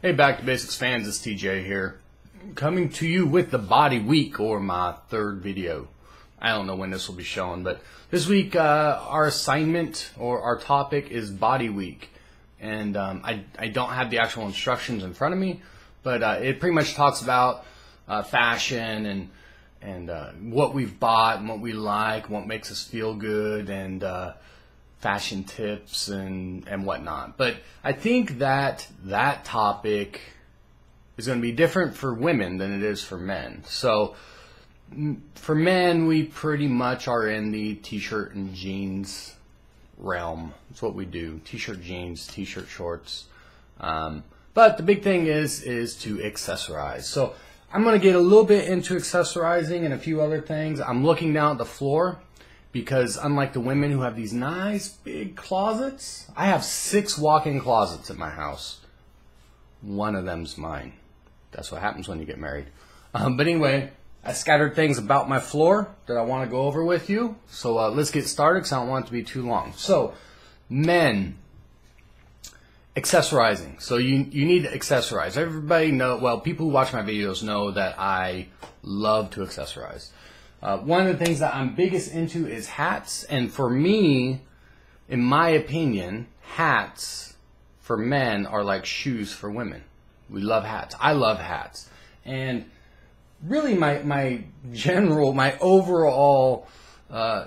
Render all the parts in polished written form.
Hey, Back to Basics fans, it's TJ here, coming to you with the Body Week, or my third video. I don't know when this will be shown, but this week our assignment or our topic is Body Week, and I don't have the actual instructions in front of me, but it pretty much talks about fashion and what we've bought and what we like, what makes us feel good, and fashion tips and whatnot. But I think that topic is going to be different for women than it is for men. So for men, we pretty much are in the t-shirt and jeans realm. That's what we do: t-shirt, jeans, t-shirt, shorts. But the big thing is to accessorize. So I'm going to get a little bit into accessorizing and a few other things. I'm looking down at the floor, because unlike the women who have these nice big closets, I have 6 walk-in closets at my house. One of them's mine. That's what happens when you get married. But anyway, I scattered things about my floor that I want to go over with you. So let's get started, because I don't want it to be too long. So, men, accessorizing. So you need to accessorize. Everybody know, well, people who watch my videos know that I love to accessorize. One of the things that I'm biggest into is hats, and for me, in my opinion, hats for men are like shoes for women. We love hats. I love hats. And really my overall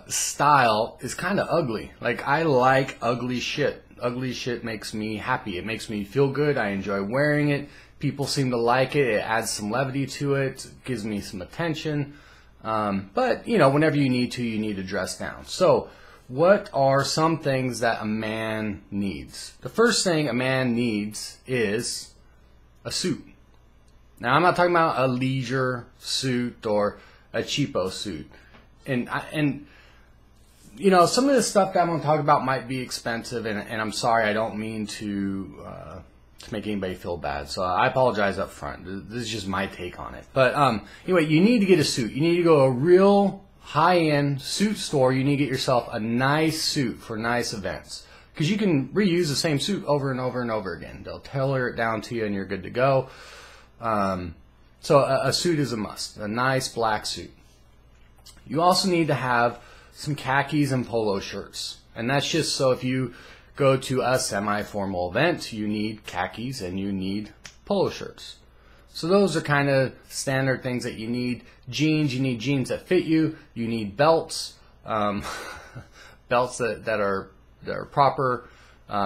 style is kind of ugly. Like, I like ugly shit. Ugly shit makes me happy. It makes me feel good. I enjoy wearing it. People seem to like it. It adds some levity to it. It gives me some attention. But, you know, whenever you need to dress down. So, what are some things that a man needs? The first thing a man needs is a suit. Now, I'm not talking about a leisure suit or a cheapo suit. And you know, some of the stuff that I'm going to talk about might be expensive, and I'm sorry, I don't mean to make anybody feel bad. So I apologize up front. This is just my take on it. But anyway, you need to get a suit. You need to go to a real high-end suit store. You need to get yourself a nice suit for nice events, because you can reuse the same suit over and over and over again. They'll tailor it down to you, and you're good to go. So a suit is a must. A nice black suit. You also need to have some khakis and polo shirts, and that's just so if you go to a semi-formal event, you need khakis and you need polo shirts. So those are kind of standard things that you need. Jeans, you need jeans that fit you. You need belts, belts that are proper.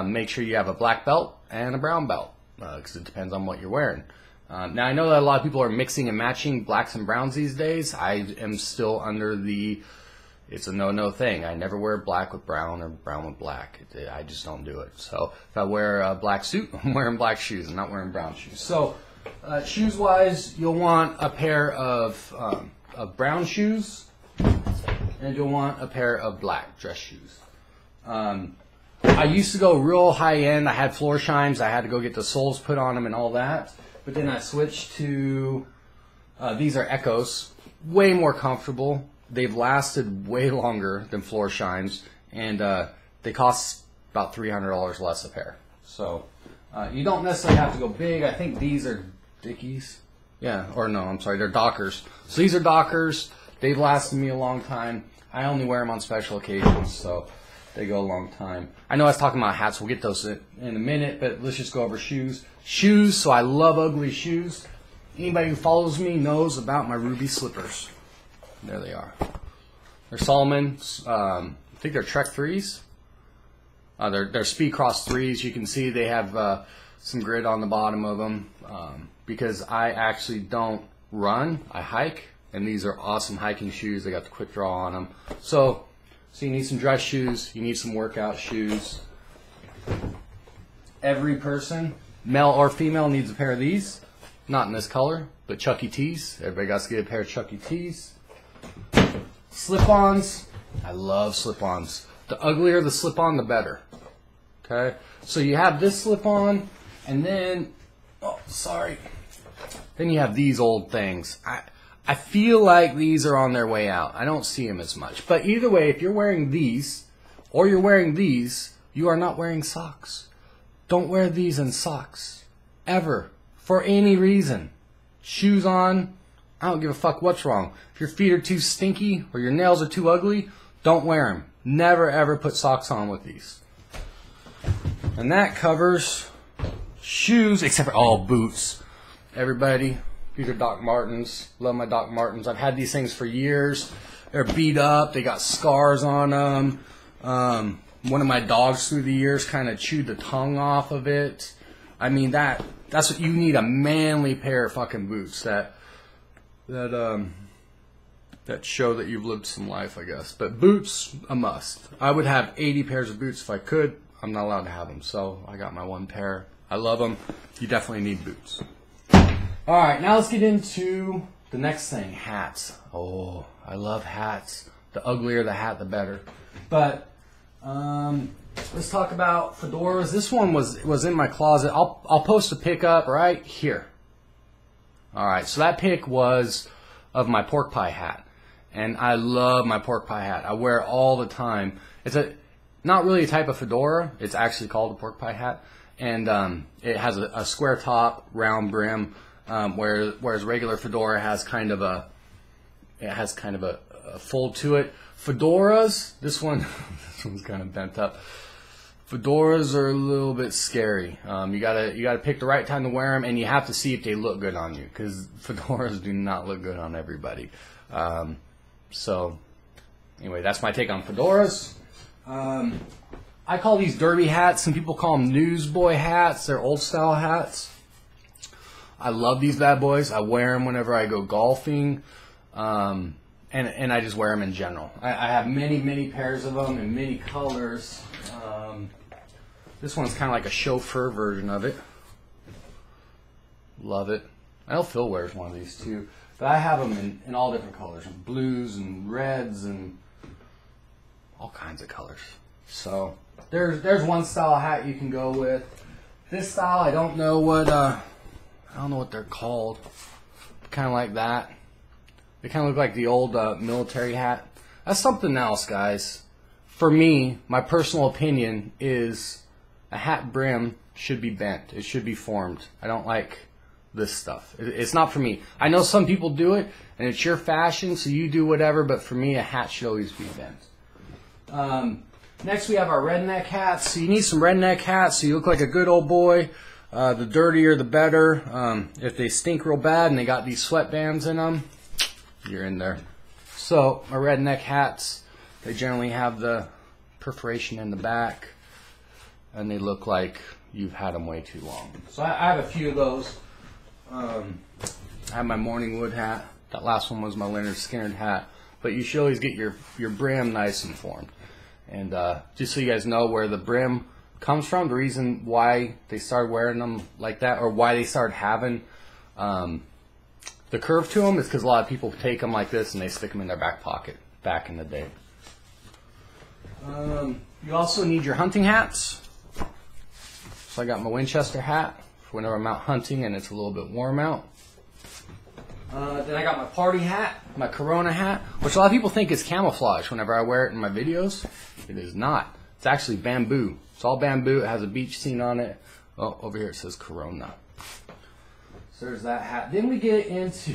Make sure you have a black belt and a brown belt, because it depends on what you're wearing. Now, I know that a lot of people are mixing and matching blacks and browns these days. I am still under the it's a no-no thing. I never wear black with brown or brown with black. I just don't do it. So if I wear a black suit, I'm wearing black shoes. I'm not wearing brown shoes. So shoes-wise, you'll want a pair of brown shoes, and you'll want a pair of black dress shoes. I used to go real high-end. I had floor shines. I had to go get the soles put on them and all that. But then I switched to, these are Echoes, way more comfortable. They've lasted way longer than floor shines, and they cost about $300 less a pair. So you don't necessarily have to go big. I think these are Dickies. Yeah, or no, I'm sorry, they're Dockers. So these are Dockers. They've lasted me a long time. I only wear them on special occasions, so they go a long time. I know I was talking about hats. We'll get those in a minute, but let's just go over shoes. Shoes, so I love ugly shoes. Anybody who follows me knows about my ruby slippers. There they are. They're Solomon. I think they're Trek 3s. They're Speed Cross 3s. You can see they have some grid on the bottom of them, because I actually don't run. I hike, and these are awesome hiking shoes. They got the quick draw on them. So you need some dress shoes. You need some workout shoes. Every person, male or female, needs a pair of these. Not in this color, but Chuck E. T's. Everybody got to get a pair of Chuck E. T's. Slip-ons. I love slip-ons. The uglier the slip-on, the better. Okay? So you have this slip-on, and then, oh, sorry. Then you have these old things. I feel like these are on their way out. I don't see them as much. But either way, if you're wearing these, or you're wearing these, you are not wearing socks. Don't wear these in socks. Ever. for any reason. Shoes on, I don't give a fuck what's wrong. If your feet are too stinky or your nails are too ugly, don't wear them. Never ever put socks on with these. And that covers shoes, except for all boots. Everybody, these are Doc Martens. Love my Doc Martens. I've had these things for years. They're beat up. They got scars on them. One of my dogs through the years kind of chewed the tongue off of it. I mean, that's what you need, a manly pair of fucking boots that show that you've lived some life, I guess. But boots, a must. I would have 80 pairs of boots if I could. I'm not allowed to have them, so I got my one pair. I love them. You definitely need boots. All right, now let's get into the next thing, hats. Oh, I love hats. The uglier the hat, the better. But let's talk about fedoras. This one was in my closet. I'll post a pic up right here. All right, so that pic was of my pork pie hat, and I love my pork pie hat. I wear it all the time. It's not really a type of fedora. It's actually called a pork pie hat, and it has a square top, round brim, whereas regular fedora has kind of a fold to it. Fedoras, this one's kind of bent up. Fedoras are a little bit scary. You gotta pick the right time to wear them, and you have to see if they look good on you, because fedoras do not look good on everybody. So anyway, that's my take on fedoras. I call these derby hats. Some people call them newsboy hats. They're old style hats. I love these bad boys. I wear them whenever I go golfing. And I just wear them in general. I have many pairs of them in many colors. This one's kind of like a chauffeur version of it. Love it. I know Phil wears one of these too. But I have them in all different colors. Blues and reds and all kinds of colors. So there's one style of hat you can go with. This style, I don't know what they're called. Kind of like that. They kind of look like the old military hat. That's something else, guys. For me, my personal opinion is a hat brim should be bent. It should be formed. I don't like this stuff. It's not for me. I know some people do it, and it's your fashion, so you do whatever, but for me, a hat should always be bent. Next, we have our redneck hats. So you need some redneck hats so you look like a good old boy. The dirtier, the better. If they stink real bad and they got these sweatbands in them, you're in there. So my redneck hats, they generally have the perforation in the back, and they look like you've had them way too long. So I have a few of those. I have my Morningwood hat. That last one was my Leonard Skinner hat. But you should always get your brim nice and formed. And just so you guys know where the brim comes from, the reason why they started wearing them like that, or why they started having the curve to them, is because a lot of people take them like this and they stick them in their back pocket back in the day. You also need your hunting hats. So I got my Winchester hat for whenever I'm out hunting and it's a little bit warm out. Then I got my party hat, my Corona hat, which a lot of people think is camouflage whenever I wear it in my videos. It is not. It's actually bamboo. It's all bamboo. It has a beach scene on it. Oh, over here it says Corona. So there's that hat. Then we get into,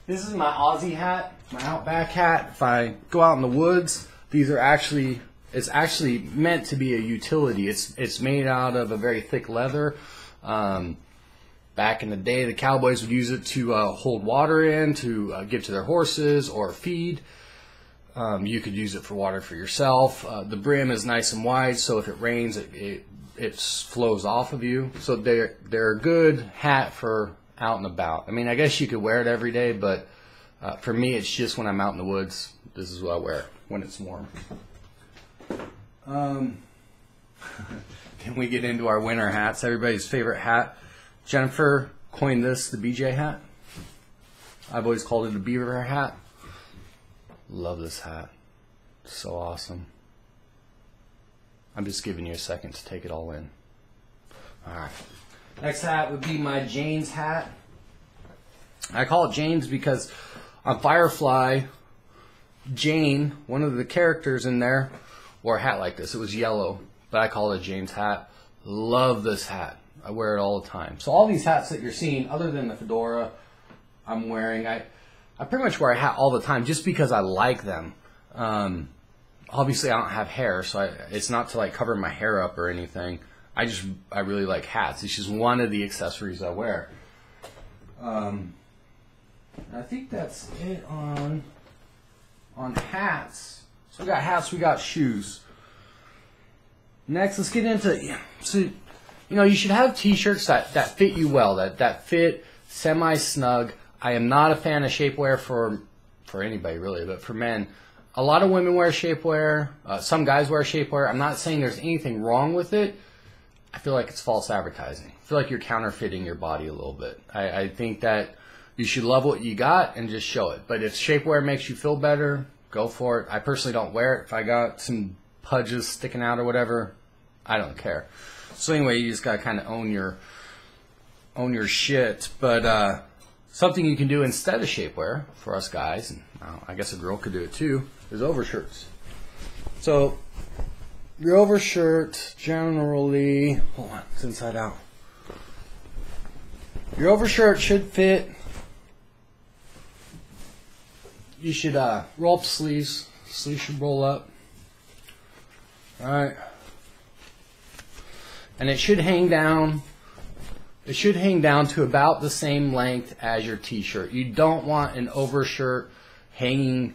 this is my Aussie hat, my Outback hat. If I go out in the woods, these are actually, it's actually meant to be a utility. It's made out of a very thick leather. Back in the day, the cowboys would use it to hold water in, to give to their horses or feed. You could use it for water for yourself. The brim is nice and wide, so if it rains, it flows off of you. So they're a good hat for out and about. I mean, I guess you could wear it every day, but for me, it's just when I'm out in the woods. This is what I wear when it's warm. Then we get into our winter hats. Everybody's favorite hat. Jennifer coined this the BJ hat. I've always called it a beaver hat. Love this hat. So awesome. I'm just giving you a second to take it all in. Alright. Next hat would be my Jane's hat. I call it Jane's because on Firefly, Jane, one of the characters in there, wore a hat like this. It was yellow, but I call it a Jane's hat. Love this hat. I wear it all the time. So all these hats that you're seeing, other than the fedora I'm wearing, I pretty much wear a hat all the time just because I like them. Obviously I don't have hair, so it's not to like cover my hair up or anything. I really like hats. It's just one of the accessories I wear. I think that's it on hats. So we got hats, we got shoes. Next, let's get into, so, you know, you should have t-shirts that fit you well, that fit semi-snug. I am not a fan of shapewear for anybody really, but for men. A lot of women wear shapewear. Some guys wear shapewear. I'm not saying there's anything wrong with it. I feel like it's false advertising. I feel like you're counterfeiting your body a little bit. I think that you should love what you got and just show it. But if shapewear makes you feel better, go for it. I personally don't wear it. If I got some pudges sticking out or whatever, I don't care. So anyway, you just gotta kind of own your shit. But something you can do instead of shapewear for us guys, and I guess a girl could do it too, is overshirts. So your overshirt generally, hold on, it's inside out. Your overshirt should fit. You should roll up sleeves. Sleeves should roll up. Alright. And it should hang down. It should hang down to about the same length as your t-shirt. You don't want an overshirt hanging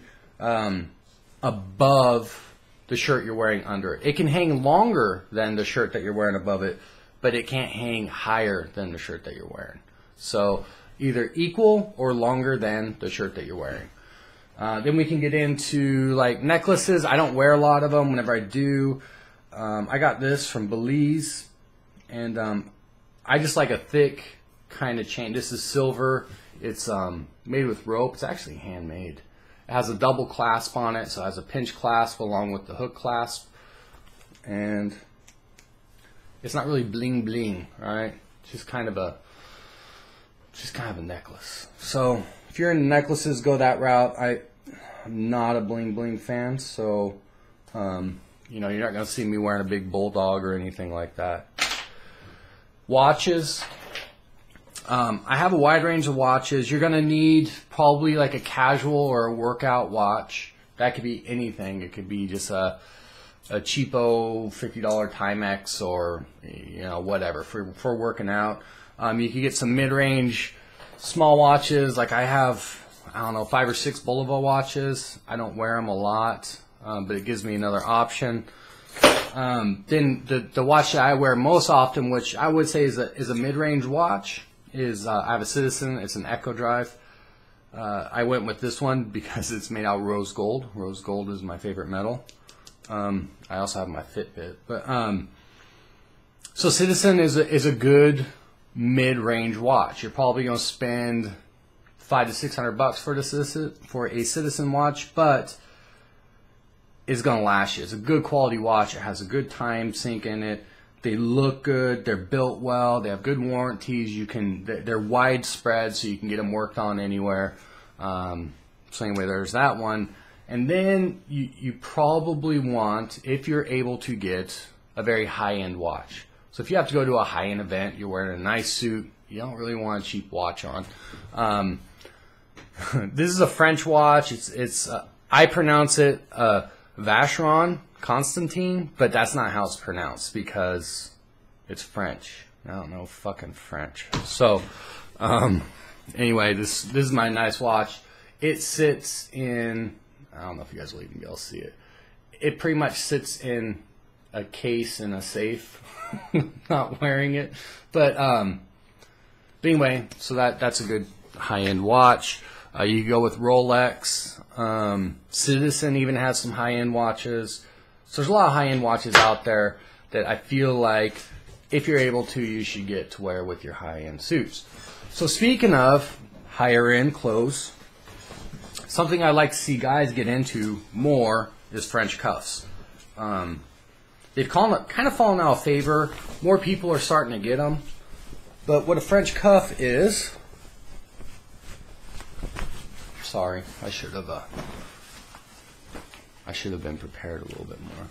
above the shirt you're wearing under it. It can hang longer than the shirt that you're wearing above it, but it can't hang higher than the shirt that you're wearing. So either equal or longer than the shirt that you're wearing. Then we can get into like necklaces. I don't wear a lot of them. Whenever I do, I got this from Belize, and I just like a thick kind of chain. This is silver. It's made with rope. It's actually handmade. It has a double clasp on it, so it has a pinch clasp along with the hook clasp, and it's not really bling bling, right? It's just kind of a necklace. So if you're into necklaces, go that route. I'm not a bling bling fan, so you know, you're not gonna see me wearing a big bulldog or anything like that. Watches. I have a wide range of watches. You're gonna need probably like a casual or a workout watch. That could be anything. It could be just a cheapo $50 Timex, or you know, whatever for working out. You could get some mid-range small watches. Like I have, I don't know, 5 or 6 Bulova watches. I don't wear them a lot, but it gives me another option. Then the watch that I wear most often, which I would say is a mid-range watch, is I have a Citizen. It's an Echo Drive. I went with this one because it's made out of rose gold. Rose gold is my favorite metal. I also have my Fitbit, but so Citizen is a good mid-range watch. You're probably going to spend $500 to $600 for a Citizen watch, but it's going to last you. It's a good quality watch. It has a good time sink in it. They look good. They're built well. They have good warranties. They're widespread, so you can get them worked on anywhere. So anyway, there's that one. And then you probably want, if you're able to get a very high-end watch. So if you have to go to a high-end event, you're wearing a nice suit, you don't really want a cheap watch on. This is a French watch. I pronounce it Vacheron Constantin, but that's not how it's pronounced because it's French. I don't know fucking French. So anyway, this is my nice watch. It sits in, I don't know if you guys will even be able to see it. It pretty much sits in a case in a safe. Not wearing it, but anyway, so that's a good high-end watch. You can go with Rolex. Citizen even has some high-end watches. So there's a lot of high-end watches out there that I feel like if you're able to, you should get to wear with your high-end suits. So speaking of higher-end clothes, something I like to see guys get into more is French cuffs. They've kind of fallen out of favor. More people are starting to get them. But what a French cuff is... Sorry, I should have been prepared a little bit more.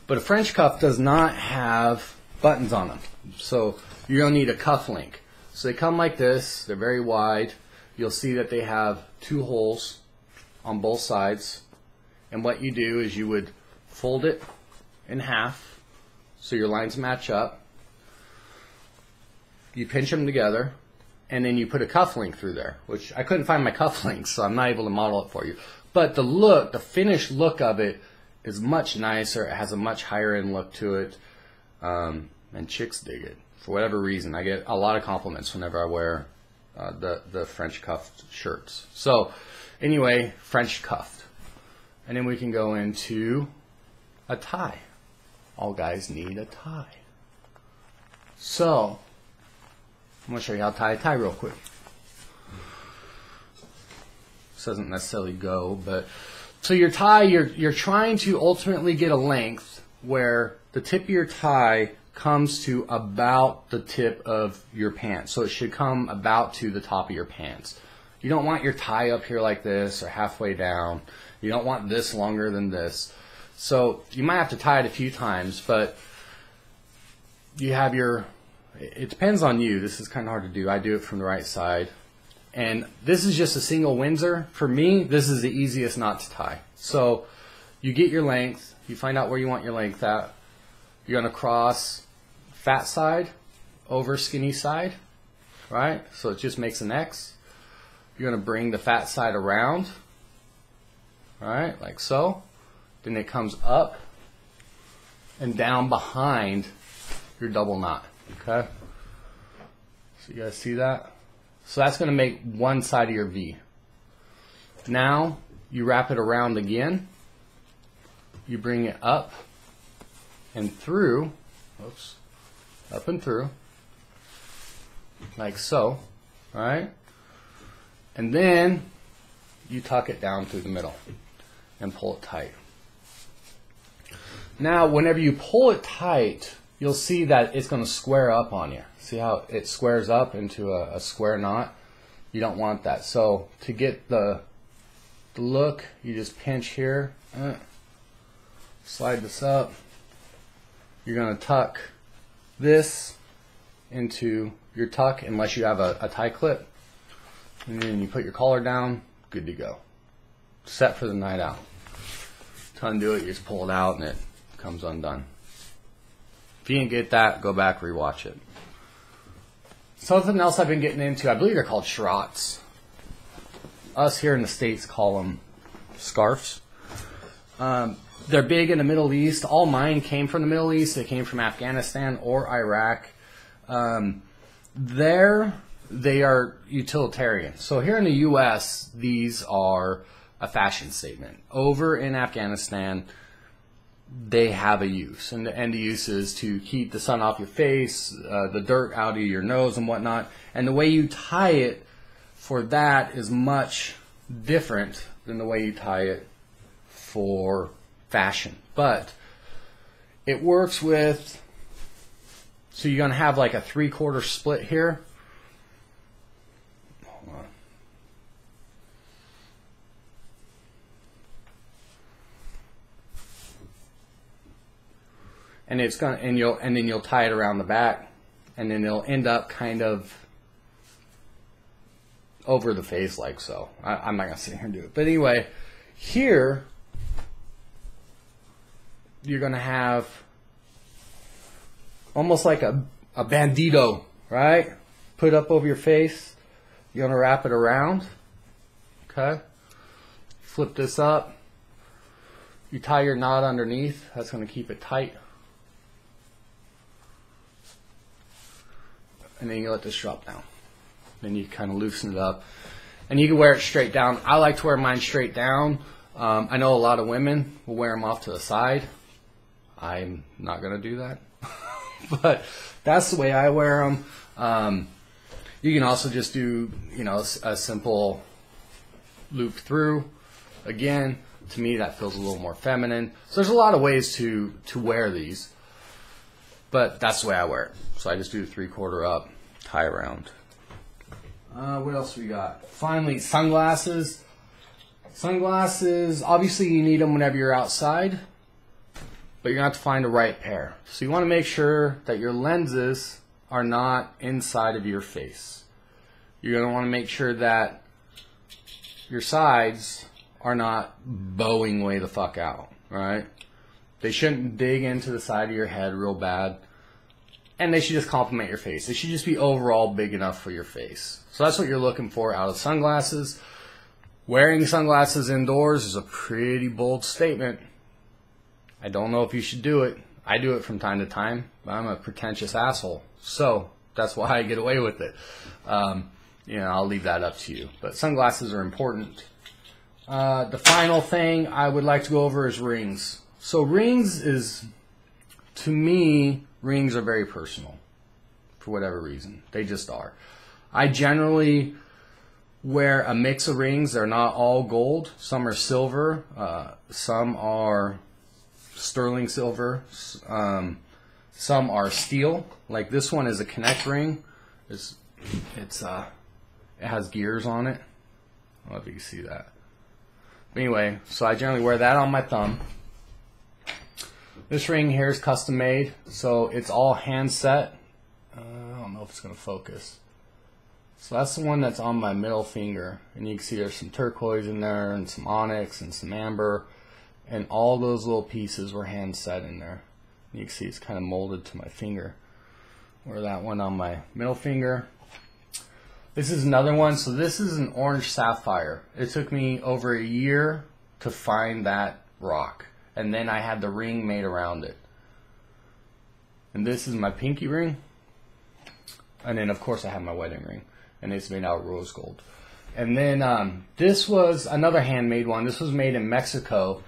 But a French cuff does not have buttons on them. So you're going to need a cuff link. So they come like this. They're very wide. You'll see that they have 2 holes on both sides. And what you do is you would fold it in half so your lines match up. You pinch them together, and then you put a cuff link through there, which I couldn't find my cuff links, so I'm not able to model it for you. But the look, the finished look of it is much nicer. It has a much higher end look to it, and chicks dig it for whatever reason. I get a lot of compliments whenever I wear the French cuffed shirts. So anyway, French cuffed. And then we can go into a tie. All guys need a tie. So I'm going to show you how to tie a tie real quick. This doesn't necessarily go, but so your tie, you're trying to ultimately get a length where the tip of your tie comes to about the tip of your pants. So it should come about to the top of your pants. You don't want your tie up here like this or halfway down. You don't want this longer than this. So you might have to tie it a few times, but you have your, it depends on you. This is kind of hard to do. I do it from the right side. And this is just a single Windsor. For me, this is the easiest knot to tie. So you get your length. You find out where you want your length at. You're going to cross fat side over skinny side, right? So it just makes an X. You're going to bring the fat side around, right, like so. Then it comes up and down behind your double knot, okay? So you guys see that? So that's going to make one side of your V. Now you wrap it around again. You bring it up and through, oops, up and through, like so, right? And then you tuck it down through the middle and pull it tight. Now, whenever you pull it tight, you'll see that it's going to square up on you. See how it squares up into a square knot? You don't want that. So to get the look, you just pinch here, slide this up. You're going to tuck this into your tuck unless you have a tie clip. And then you put your collar down, good to go. Set for the night out. To undo it, you just pull it out and it comes undone. If you didn't get that, go back, rewatch it. Something else I've been getting into, I believe they're called schrots. Us here in the States call them scarves. They're big in the Middle East. All mine came from the Middle East. They came from Afghanistan or Iraq. They are utilitarian. So here in the U.S., these are a fashion statement. Over in Afghanistan, they have a use, and the use is to keep the sun off your face, the dirt out of your nose and whatnot. And the way you tie it for that is much different than the way you tie it for fashion. But it works with, so you're going to have like a 3/4 split here. Hold on. And it's gonna, and then you'll tie it around the back, and then it'll end up kind of over the face like so. I'm not gonna sit here and do it, but anyway, here you're gonna have almost like a bandito, right? Put up over your face. You're gonna wrap it around. Okay. Flip this up. You tie your knot underneath. That's gonna keep it tight. And then you let this drop down. Then you kind of loosen it up. And you can wear it straight down. I like to wear mine straight down. I know a lot of women will wear them off to the side. I'm not going to do that. But that's the way I wear them. You can also just do, you know, a simple loop through. Again, to me that feels a little more feminine. So there's a lot of ways to wear these. But that's the way I wear it. So I just do 3/4 up, tie around. What else we got? Finally, sunglasses. Sunglasses, obviously you need them whenever you're outside. but you're going to have to find the right pair. So you want to make sure that your lenses are not inside of your face. You're going to want to make sure that your sides are not bowing way the fuck out, right? They shouldn't dig into the side of your head real bad. And they should just complement your face. They should just be overall big enough for your face. So that's what you're looking for out of sunglasses. Wearing sunglasses indoors is a pretty bold statement. I don't know if you should do it. I do it from time to time, but I'm a pretentious asshole. So that's why I get away with it. You know, I'll leave that up to you. But sunglasses are important. The final thing I would like to go over is rings. So rings is, to me, rings are very personal for whatever reason. They just are. I generally wear a mix of rings. They're not all gold. Some are silver. Some are sterling silver. Some are steel. Like this one is a connect ring. It has gears on it. I don't know if you can see that. But anyway, so I generally wear that on my thumb. This ring here is custom made, so it's all hand set. I don't know if it's going to focus. So that's the one that's on my middle finger, and you can see there's some turquoise in there, and some onyx, and some amber, and all those little pieces were hand set in there. And you can see it's kind of molded to my finger. Wear that one on my middle finger. This is another one. So this is an orange sapphire. It took me over a year to find that rock. And then I had the ring made around it. And this is my pinky ring. And then of course I have my wedding ring. And it's made out of rose gold. And then this was another handmade one. This was made in Mexico.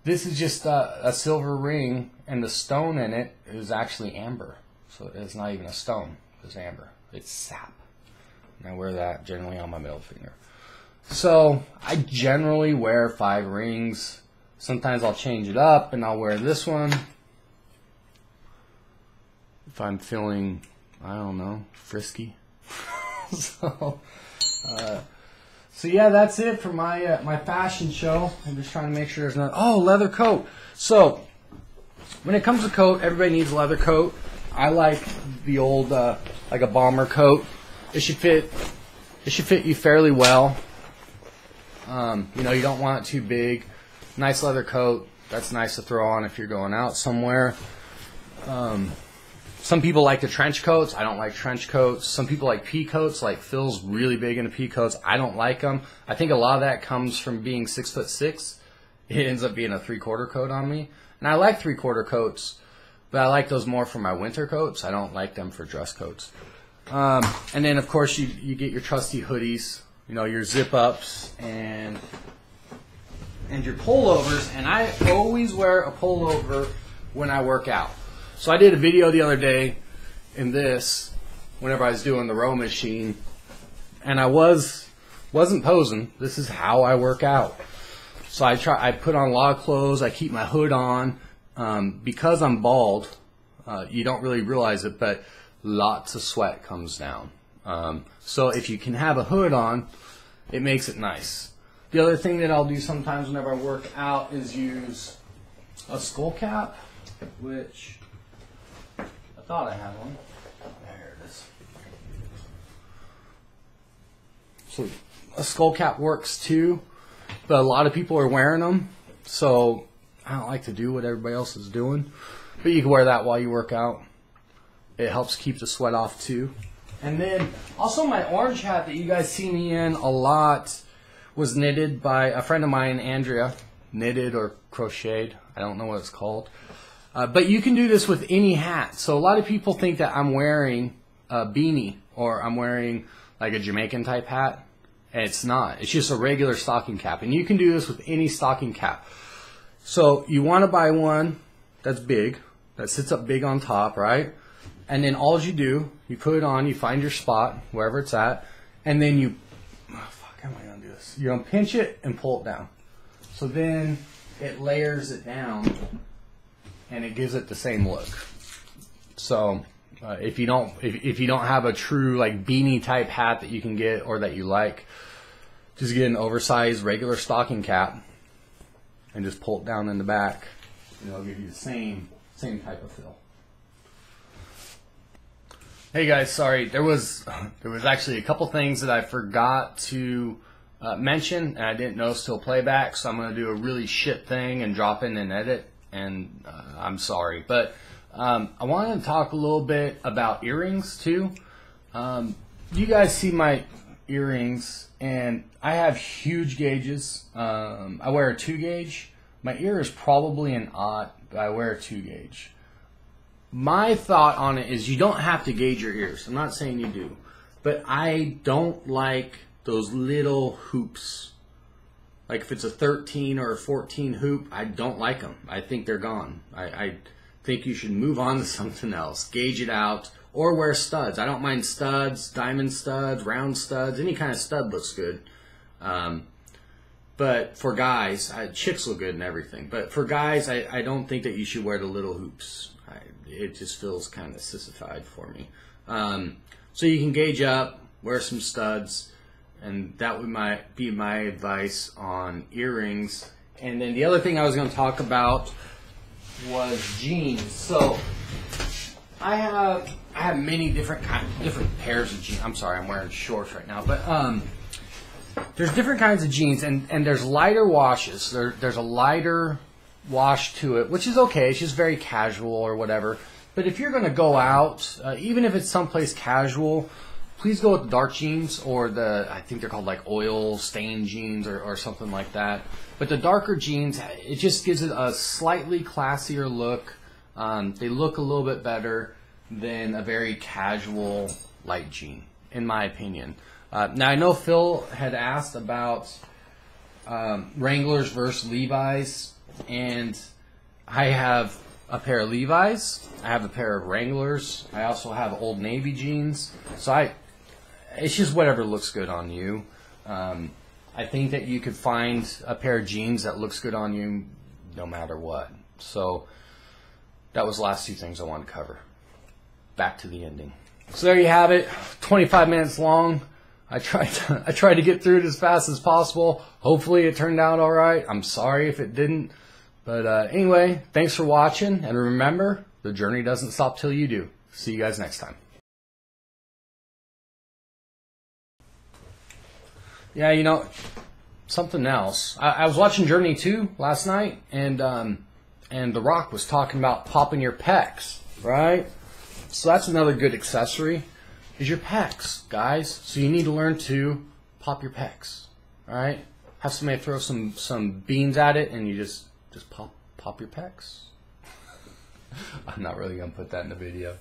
This is just a silver ring, and the stone in it is actually amber. So it's not even a stone, it's amber. It's sap. And I wear that generally on my middle finger. So I generally wear 5 rings. Sometimes I'll change it up and I'll wear this one if I'm feeling, I don't know, frisky. So yeah, that's it for my my fashion show. I'm just trying to make sure there's not. Oh, leather coat. So when it comes to coat, everybody needs a leather coat. I like the old like a bomber coat. It should fit you fairly well. You know, you don't want it too big. Nice leather coat. That's nice to throw on if you're going out somewhere. Some people like the trench coats. I don't like trench coats. Some people like pea coats. Like Phil's really big into pea coats. I don't like them. I think a lot of that comes from being 6'6". It ends up being a 3/4 coat on me. And I like 3/4 coats, but I like those more for my winter coats. I don't like them for dress coats. And then of course you get your trusty hoodies, you know, your zip ups and your pullovers. And I always wear a pullover when I work out. So I did a video the other day in this, whenever I was doing the row machine, and I wasn't posing. This is how I work out. So I put on a lot of clothes. I keep my hood on. Because I'm bald, you don't really realize it, but lots of sweat comes down. So if you can have a hood on, it makes it nice. The other thing that I'll do sometimes whenever I work out is use a skull cap, which I thought I had one. There it is. So a skull cap works too, but a lot of people are wearing them, so I don't like to do what everybody else is doing. But you can wear that while you work out. It helps keep the sweat off too. And then also my orange hat that you guys see me in a lot was knitted by a friend of mine, Andrea. Knitted or crocheted, I don't know what it's called. But you can do this with any hat. So a lot of people think that I'm wearing a beanie or I'm wearing like a Jamaican type hat. And it's not. It's just a regular stocking cap. And you can do this with any stocking cap. So you want to buy one that's big, that sits up big on top, right? And then all you do, you put it on, you find your spot, wherever it's at, and then you, how am I going to do this? You're going to pinch it and pull it down. So then it layers it down and it gives it the same look. So if you don't have a true like beanie type hat that you can get or that you like, just get an oversized regular stocking cap and just pull it down in the back and it'll give you the same type of feel. Hey guys, sorry, there was actually a couple things that I forgot to mention, and I didn't notice till playback, so I'm going to do a really shit thing and drop in an edit, and I'm sorry. But I wanted to talk a little bit about earrings too. You guys see my earrings, and I have huge gauges. I wear a 2 gauge. My ear is probably an aught, but I wear a 2 gauge. My thought on it is you don't have to gauge your ears. I'm not saying you do, but I don't like those little hoops. Like if it's a 13 or a 14 hoop, I don't like them. I think they're gone. I think you should move on to something else. Gauge it out or wear studs. I don't mind studs, diamond studs, round studs. Any kind of stud looks good. But for guys, chicks look good and everything. But for guys, I don't think that you should wear the little hoops. It just feels kind of sissified for me. So you can gauge up, wear some studs, and that would be my advice on earrings. And then the other thing I was going to talk about was jeans. So I have many different pairs of jeans. I'm sorry, I'm wearing shorts right now, but there's different kinds of jeans, and there's lighter washes. There's a lighter wash to it, which is okay. It's just very casual or whatever. But if you're going to go out, even if it's someplace casual, please go with the dark jeans, or I think they're called like oil stain jeans or something like that. But the darker jeans, it just gives it a slightly classier look. They look a little bit better than a very casual light jean, in my opinion. Now I know Phil had asked about Wranglers versus Levi's, and I have a pair of Levi's, I have a pair of Wranglers, I also have Old Navy jeans, so it's just whatever looks good on you. I think that you could find a pair of jeans that looks good on you no matter what. So that was the last 2 things I wanted to cover. Back to the ending. So there you have it, 25 minutes long. I tried to get through it as fast as possible. Hopefully it turned out all right. I'm sorry if it didn't. But anyway, thanks for watching. And remember, the journey doesn't stop till you do. See you guys next time. Yeah, you know, something else. I was watching Journey 2 last night, and The Rock was talking about popping your pecs, right? So that's another good accessory. Is your pecs, guys. So you need to learn to pop your pecs. All right? Have somebody throw some beans at it, and you just pop your pecs. I'm not really gonna put that in the video.